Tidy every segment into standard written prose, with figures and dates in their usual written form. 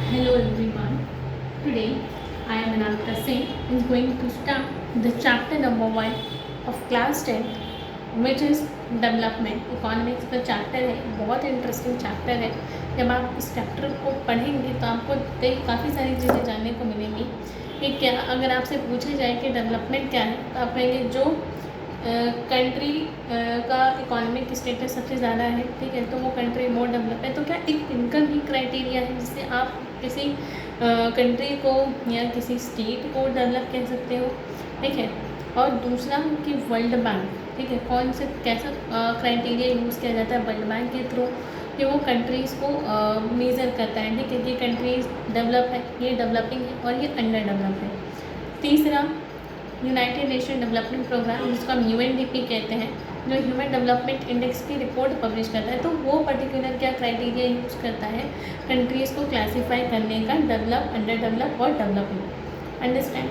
Hello everyone. Today I am Anamika Singh is going to start the chapter number 1 of class 10 which is development. Economics का chapter है, बहुत interesting chapter है। जब आप इस chapter को पढ़ेंगे तो आपको काफ़ी सारी चीज़ें जानने को मिलेंगी कि क्या अगर आपसे पूछा जाए कि डेवलपमेंट क्या है तो आप कहेंगे जो कंट्री का इकोनॉमिक स्टेटस सबसे ज़्यादा है, ठीक है, तो वो कंट्री मोर डेवलप है। तो क्या एक इनकम ही क्राइटेरिया है जिससे आप किसी कंट्री को या किसी स्टेट को डेवलप कह सकते हो, ठीक है। और दूसरा कि वर्ल्ड बैंक, ठीक है, कौन से कैसा क्राइटेरिया यूज़ किया जाता है वर्ल्ड बैंक के थ्रू कि वो कंट्रीज़ को मेज़र करता है, ठीक है, कि कंट्रीज़ डेवलप है, ये डेवलपिंग है और ये अंडर डेवलप है। तीसरा यूनाइटेड नेशन डेवलपमेंट प्रोग्राम जिसको हम UNDP कहते हैं, जो ह्यूमन डेवलपमेंट इंडेक्स की रिपोर्ट पब्लिश करता है, तो वो पर्टिकुलर क्या क्राइटेरिया यूज़ करता है कंट्रीज़ को क्लासीफाई करने का, डेवलप, अंडर डेवलप और डेवलपिंग। अंडरस्टैंड।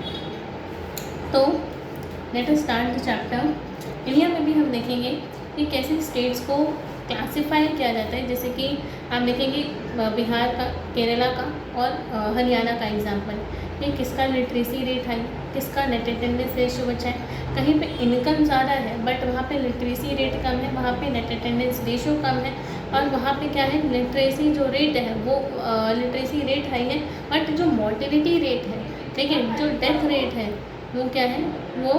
तो let us start the chapter. India में भी हम देखेंगे कि कैसे स्टेट्स को क्लासीफाई किया जाता है, जैसे कि हम देखेंगे बिहार का, केरला का और हरियाणा का एग्जाम्पल कि किसका लिटरेसी रेट हाई, किसका नेट अटेंडेंस रेशियो अच्छा है। कहीं पे इनकम ज़्यादा है बट वहाँ पे लिटरेसी रेट कम है, वहाँ पे नेट अटेंडेंस रेशियो कम है, और वहाँ पे क्या है लिटरेसी जो रेट है वो लिटरेसी रेट हाई है बट जो मोर्टेलिटी रेट है, ठीक है, जो डेथ रेट है वो क्या है, वो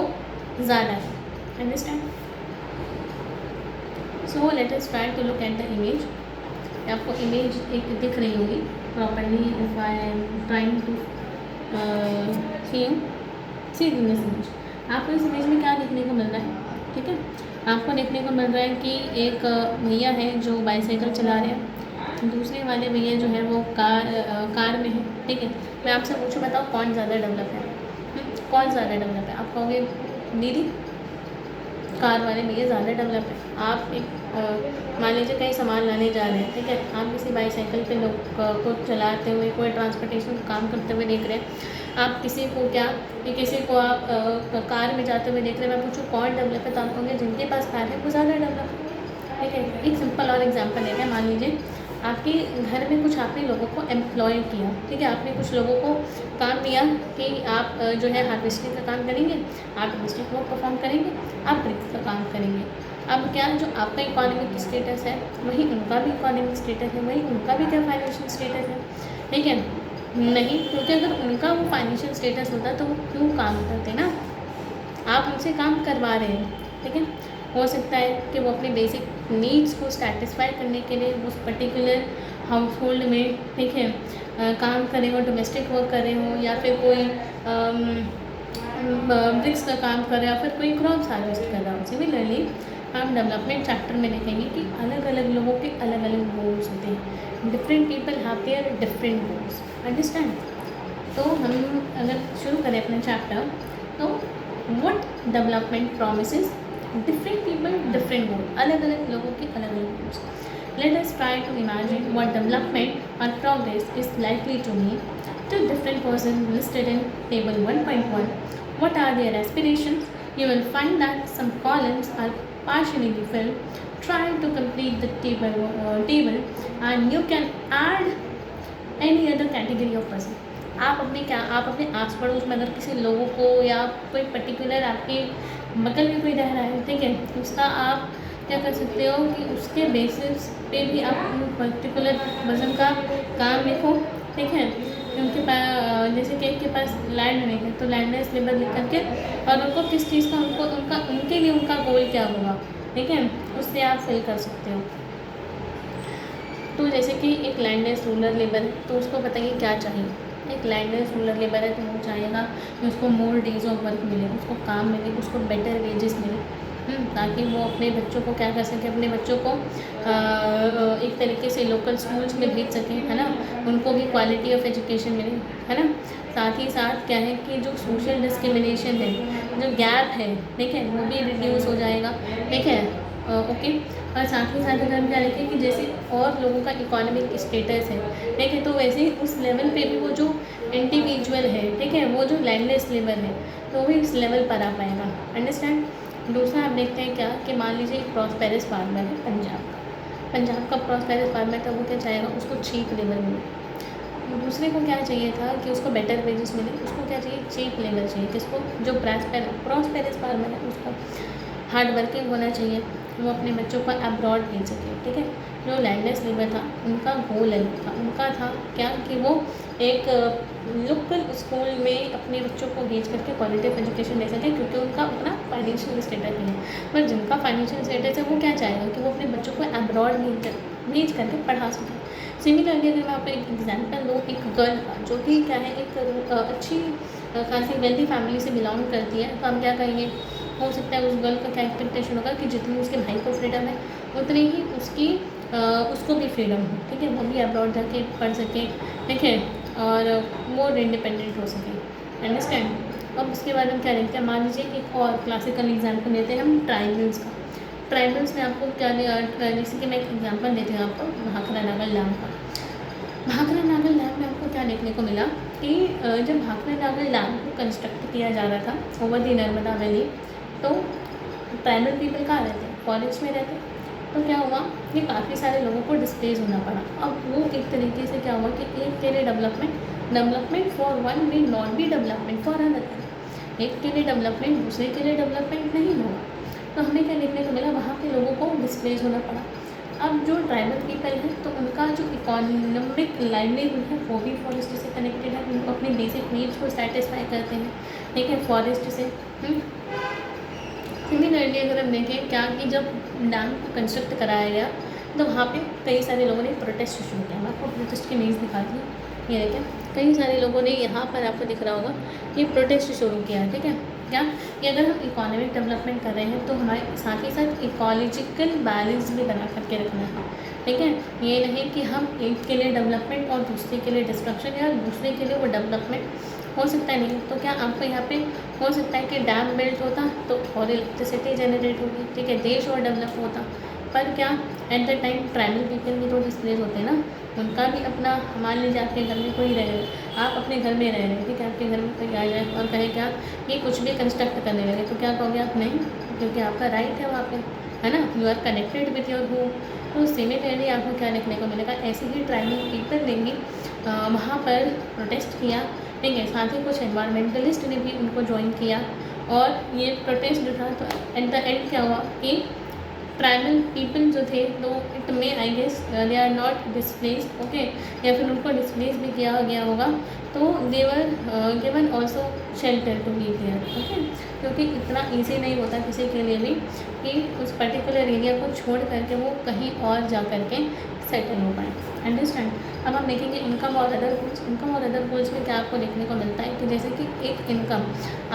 ज़्यादा है। Understand. So let us try to look at the image. आपको इमेज एक दिख रही होगी properly. If I am trying to see in this image, आपको इस इमेज में क्या देखने को मिल रहा है, ठीक है, आपको देखने को मिल रहा है कि एक भैया है जो बाईसाइकिल चला रहे हैं, दूसरे वाले भैया जो है वो कार में है, ठीक है। मैं आपसे पूछूं, बताओ कौन ज़्यादा डेवलप है? कौन ज़्यादा डेवलप है? आप कहोगे दीदी कार वाले भैया ज़्यादा डेवलप है। आप एक मान लीजिए कहीं सामान लाने जा रहे हैं, ठीक है, आप किसी बाईसाइकिल पे लोग को चलाते हुए कोई ट्रांसपोर्टेशन काम करते हुए देख रहे हैं, आप किसी को क्या कि किसी को आप कार में जाते हुए देख रहे हैं, मैं पूछूँ कौन डेवलप है तो आप कहोगे जिनके पास कार है वो ज़्यादा डेवलप है, ठीक है। एक सिंपल और एग्जांपल लेते हैं। मान लीजिए आपके घर में कुछ आपने लोगों को एम्प्लॉय किया, ठीक है, आपने कुछ लोगों को काम दिया कि आप जो है हार्वेस्टिंग का काम करेंगे, आप डोमेस्टिक वर्क परफॉर्म करेंगे, आप ब्रिक्स का काम करेंगे। अब क्या जो आपका इकोनॉमिक स्टेटस है वही उनका भी इकोनॉमिक स्टेटस है, वही उनका भी क्या फाइनेंशियल स्टेटस है, ठीक है। नहीं, क्योंकि अगर उनका वो फाइनेंशियल स्टेटस होता तो वो क्यों काम करते ना, आप उनसे काम करवा रहे हैं, ठीक है। हो सकता है कि वो अपने बेसिक नीड्स को सेटिस्फाई करने के लिए उस पर्टिकुलर हाउस होल्ड में, ठीक है, काम कर रहे हो, डोमेस्टिक वर्क कर रहे हो, या फिर कोई ब्रिक्स का काम कर रहा है, या फिर कोई क्रॉप्स हार्वेस्ट कर रहा हो। सिमिलरली हम डेवलपमेंट चैप्टर में देखेंगे कि अलग अलग लोगों के अलग अलग गोल्स होते हैं। Different people have their different goals. Understand. तो हम अगर शुरू करें अपना चैप्टर, तो what development promises different people different गोल, अलग अलग लोगों के अलग अलग goals. Let us try to imagine what development or progress is likely to mean to different persons listed in table 1.1. What are their aspirations? You will find that some columns are partially filled. Try to complete the table and you can add any other category of person. आप अपने आस पड़ोस में अगर किसी लोगों को या कोई पर्टिकुलर आपके बगल में कोई रह रहा है, ठीक है, उसका आप क्या कर सकते हो कि उसके बेसिस पे भी आप पर्टिकुलर पर्सन का काम लिखो, ठीक है। उनके पास जैसे कि एक के पास लैंड नहीं है तो लैंडलेस लेबर लिख करके, और उनको किस चीज़ का उनके लिए उनका गोल क्या होगा, ठीक है, उससे आप फिल कर सकते हो। तो जैसे कि एक लैंडलेस रूरल लेबर है तो उसको बताइए क्या चाहिए। एक लैंडलेस रूरल लेबर है तो वो चाहेगा कि उसको मोर डेज ऑफ वर्क मिले, उसको काम मिले, उसको बेटर वेजेस मिले, ताकि वो अपने बच्चों को क्या कर सके, अपने बच्चों को एक तरीके से लोकल स्कूल्स में भेज सकें, है ना, उनको भी क्वालिटी ऑफ एजुकेशन मिले, है ना। साथ ही साथ क्या है कि जो सोशल डिस्क्रिमिनेशन है, जो गैप है, ठीक है, वो भी रिड्यूस हो जाएगा, ठीक है, ओके। और साथ ही साथ अगर हम क्या लिखें कि जैसे और लोगों का इकोनॉमिक स्टेटस है, ठीक है, तो वैसे ही उस लेवल पे भी वो जो इंडिविजुअल है, ठीक है, वो जो लैंडलेस लेबर है तो भी इस लेवल पर आ पाएगा। अंडरस्टैंड। दूसरा आप देखते हैं क्या कि मान लीजिए एक प्रॉस्पेरस फार्मर है पंजाब का प्रॉस्पेरस फार्मर, तो वो क्या चाहेगा, उसको चीप लेबर मिले, दूसरे को क्या चाहिए था कि उसको बेटर वेजेस मिले, उसको क्या चाहिए, चीप लेबर चाहिए, किसको, जो प्रॉस्पेरस फार्मर है उसको हार्ड वर्किंग होना चाहिए, वो अपने बच्चों को अब्रॉड भेज सके, ठीक है। जो लैंडलेस लेबर था उनका गोल अलग था, उनका था क्या कि वो एक लोकल स्कूल में अपने बच्चों को भेज करके क्वालिटी ऑफ एजुकेशन दे सके, क्योंकि उनका अपना फाइनेंशियल स्टेटस नहीं है। पर जिनका फाइनेंशियल स्टेटस है वो क्या चाहेगा कि वो अपने बच्चों को अब्रॉड भेज करके पढ़ा सके। सिमिलरली अगर मैं आपको एक एग्जांपल दूँ, एक गर्ल का जो कि क्या है, एक अच्छी खासी वेल्दी फैमिली से बिलोंग करती है, तो हम क्या कहेंगे, हो सकता है उस गर्ल का क्या एक्सपेक्टेशन होगा कि जितनी उसके भाई को फ्रीडम है उतनी ही उसको भी फ्रीडम हो, ठीक है, वो भी अब्रॉड जाके पढ़ सके, ठीक है, और मोर इंडिपेंडेंट हो सके, अंडरस्टैंड। अब उसके बाद हम क्या देखते हैं, मान लीजिए एक और क्लासिकल एग्जाम्पल लेते हैं हम ट्राइबल्स का। ट्राइबल्स में आपको क्या, जैसे कि मैं एक एग्जाम्पल देती हूँ आपको भाखड़ा नागल डैम का। भाखड़ा नागल डैम में आपको क्या देखने को मिला कि जब भाखड़ा नागल डैम को कंस्ट्रक्ट किया जा रहा था ओवर दी नर्मदा वैली, तो ट्राइबल पीपल कहाँ रहते हैं, फॉरेस्ट में रहते हैं। तो क्या हुआ कि काफ़ी सारे लोगों को डिस्प्लेस होना पड़ा। अब वो एक तरीके से क्या हुआ कि एक के लिए development for one will not be development for another. एक के लिए डेवलपमेंट दूसरे के लिए डेवलपमेंट नहीं होगा। तो हमें क्या देखने को मिला, वहाँ के लोगों को डिस्प्लेस होना पड़ा। अब जो ट्राइबल पीपल है तो उनका जो इकोनॉमिक लाइवलीहुड है वो भी फॉरेस्ट से कनेक्टेड है, उनको अपनी बेसिक नीड्स को सेटिस्फाई करते हैं, ठीक है, फॉरेस्ट से। सिमिलरली अगर हम देखें क्या कि जब डैम को कंस्ट्रक्ट कराया गया तो वहाँ पे कई सारे लोगों ने प्रोटेस्ट शुरू किया। मैं आपको प्रोटेस्ट की न्यूज़ दिखाती हूँ, ये देखें, कई सारे लोगों ने यहाँ पर आपको दिख रहा होगा ये प्रोटेस्ट शुरू किया है, ठीक है। क्या कि अगर हम इकोनॉमिक डेवलपमेंट कर रहे हैं तो हमारे साथ ही साथ इकोलॉजिकल बैलेंस भी बना करके रखना है, ठीक है। ये नहीं कि हम एक के लिए डेवलपमेंट और दूसरे के लिए डिस्ट्रक्शन, या दूसरे के लिए वो डेवलपमेंट हो सकता है नहीं। तो क्या आपको यहाँ पे हो सकता है कि डैम बिल्ट होता तो और इलेक्ट्रिसिटी जनरेट होगी, ठीक है, देश और डेवलप होता। पर क्या at the time tribal people भी तो डिस्प्लेस होते हैं ना, उनका भी अपना, मान लीजिए आपके घर में कोई रह रहे, आप अपने घर में रह रहे हैं, ठीक है, आपके घर में कोई आ जाए और कहे क्या ये कुछ भी कंस्ट्रक्ट करने लगे, तो क्या कहोगे आप, नहीं, क्योंकि आपका राइट है वहाँ पे, है ना, you are connected with your home. तो सिमिलरली आपको क्या देखने को मिलेगा, ऐसे ही ट्राइबल पीपल ने भी वहाँ पर प्रोटेस्ट किया, ठीक है, साथ ही कुछ एनवायरमेंटलिस्ट ने भी उनको ज्वाइन किया। और ये प्रोटेस्ट जो था तो एट द एंड क्या हुआ कि ट्राइबल पीपल जो थे तो इट में I guess they are not displaced, okay, या फिर उनको डिस्प्लेस भी किया गया होगा, तो they were given also shelter to be there, okay, क्योंकि इतना ईजी नहीं होता किसी के लिए भी कि उस पर्टिकुलर एरिया को छोड़ करके वो कहीं और जा करके सेटल हो पाए, अंडरस्टैंड। अब हम देखेंगे इनकम और अदर गोल्स। इनकम और अदर गोल्स में क्या आपको देखने को मिलता है कि जैसे कि एक इनकम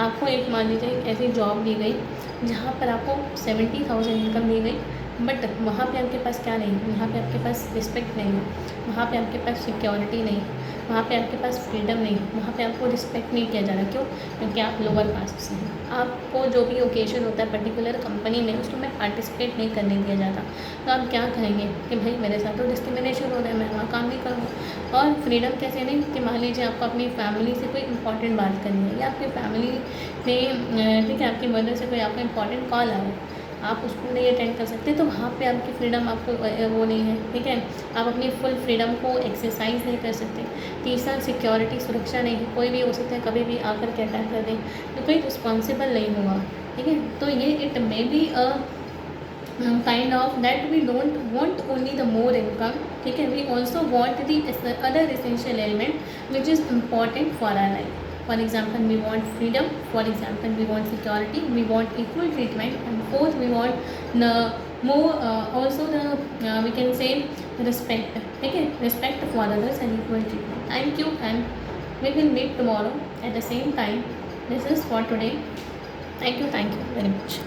आपको, एक मान लीजिए एक ऐसी जॉब दी गई जहाँ पर आपको 70,000 इनकम दी गई, बट वहाँ पे आपके पास क्या नहीं है, वहाँ पे आपके पास रिस्पेक्ट नहीं है, वहाँ पे आपके पास सिक्योरिटी नहीं है, वहाँ पे आपके पास फ्रीडम नहीं है, वहाँ पे आपको रिस्पेक्ट नहीं किया जा रहा। क्यों? क्योंकि आप लोअर कास्ट से हैं। आपको जो भी ओकेजन होता है पर्टिकुलर कंपनी में उसमें पार्टिसिपेट नहीं करने दिया जाता। तो आप क्या कहेंगे कि भाई मेरे साथ तो डिस्क्रिमिनेशन हो रहा है, मैं वहाँ काम नहीं करूँगा। और फ्रीडम कैसे नहीं कि मान लीजिए आपको अपनी फैमिली से कोई इंपॉर्टेंट बात करनी है, या आपकी फैमिली में, ठीक है, आपकी मदर से कोई आपका इंपॉर्टेंट कॉल आ रहा है, आप उसको नहीं अटेंड कर सकते, तो वहाँ पे आपकी फ्रीडम आपको वो नहीं है, ठीक है, आप अपनी फुल फ्रीडम को एक्सरसाइज नहीं कर सकते। तीसरा, सिक्योरिटी, सुरक्षा नहीं है, कोई भी हो सकता है कभी भी आकर के अटैक कर दे, तो कोई रिस्पॉन्सिबल नहीं होगा, ठीक है। तो ये it may be a kind of that we don't want only the more income, ठीक है, we also want the other essential element which is important for our life. For example, we want freedom. For example, we want security. We want equal treatment. And fourth, we want the more also the we can say respect. Okay, respect for others and equal treatment. Thank you, and we will meet tomorrow at the same time. This is for today. Thank you very much.